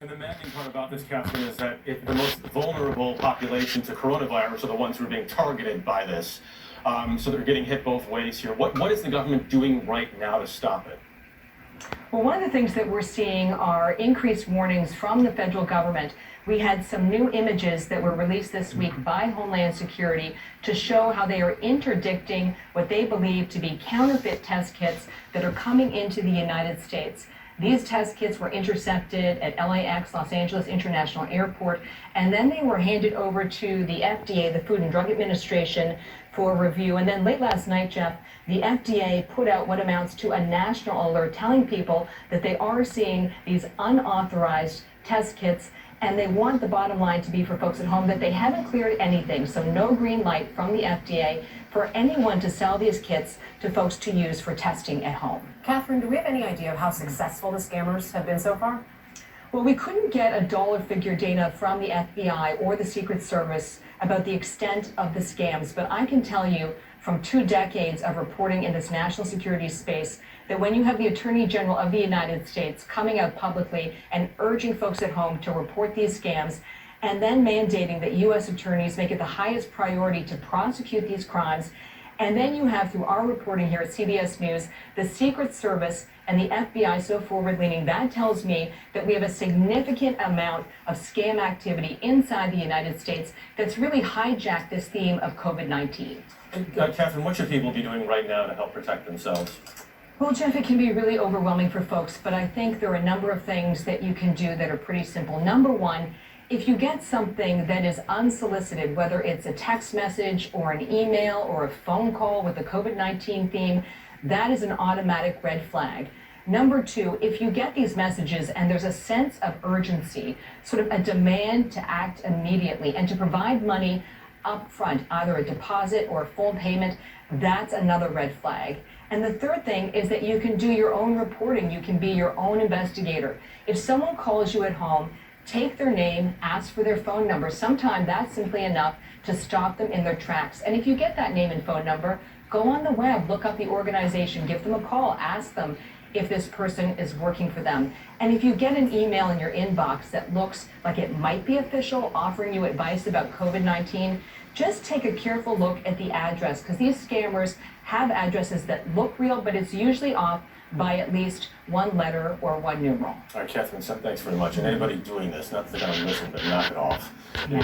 And the maddening part about this, Catherine, is that the most vulnerable population to coronavirus are the ones who are being targeted by this. So they're getting hit both ways here. What is the government doing right now to stop it? Well, one of the things that we're seeing are increased warnings from the federal government. We had some new images that were released this week by Homeland Security to show how they are interdicting what they believe to be counterfeit test kits that are coming into the United States. These test kits were intercepted at LAX, Los Angeles International Airport, and then they were handed over to the FDA, the Food and Drug Administration, for review. And then late last night, Jeff, the FDA put out what amounts to a national alert telling people that they are seeing these unauthorized test kits, and they want the bottom line to be for folks at home that they haven't cleared anything, so no green light from the FDA for anyone to sell these kits to folks to use for testing at home. Catherine, do we have any idea of how successful the scammers have been so far? Well, we couldn't get a dollar figure data from the FBI or the Secret Service about the extent of the scams, but I can tell you from 2 decades of reporting in this national security space that when you have the Attorney General of the United States coming out publicly and urging folks at home to report these scams, and then mandating that U.S. attorneys make it the highest priority to prosecute these crimes, and then you have, through our reporting here at CBS News, the Secret Service and the FBI so forward-leaning, that tells me that we have a significant amount of scam activity inside the United States that's really hijacked this theme of COVID-19. Catherine, what should people be doing right now to help protect themselves? Well, Jeff, it can be really overwhelming for folks, but I think there are a number of things that you can do that are pretty simple. Number one, if you get something that is unsolicited, whether it's a text message or an email or a phone call with a COVID-19 theme, that is an automatic red flag. Number two, if you get these messages and there's a sense of urgency, sort of a demand to act immediately and to provide money up front, either a deposit or a full payment, that's another red flag. And the third thing is that you can do your own reporting. You can be your own investigator. If someone calls you at home, take their name, ask for their phone number. Sometimes that's simply enough to stop them in their tracks. And if you get that name and phone number, go on the web, look up the organization, give them a call, ask them if this person is working for them. And if you get an email in your inbox that looks like it might be official, offering you advice about COVID-19, just take a careful look at the address, because these scammers have addresses that look real, but it's usually off by at least one letter or one numeral. All right, Catherine, thanks very much. And anybody doing this, not that they're going to listen, but knock it off. Yeah.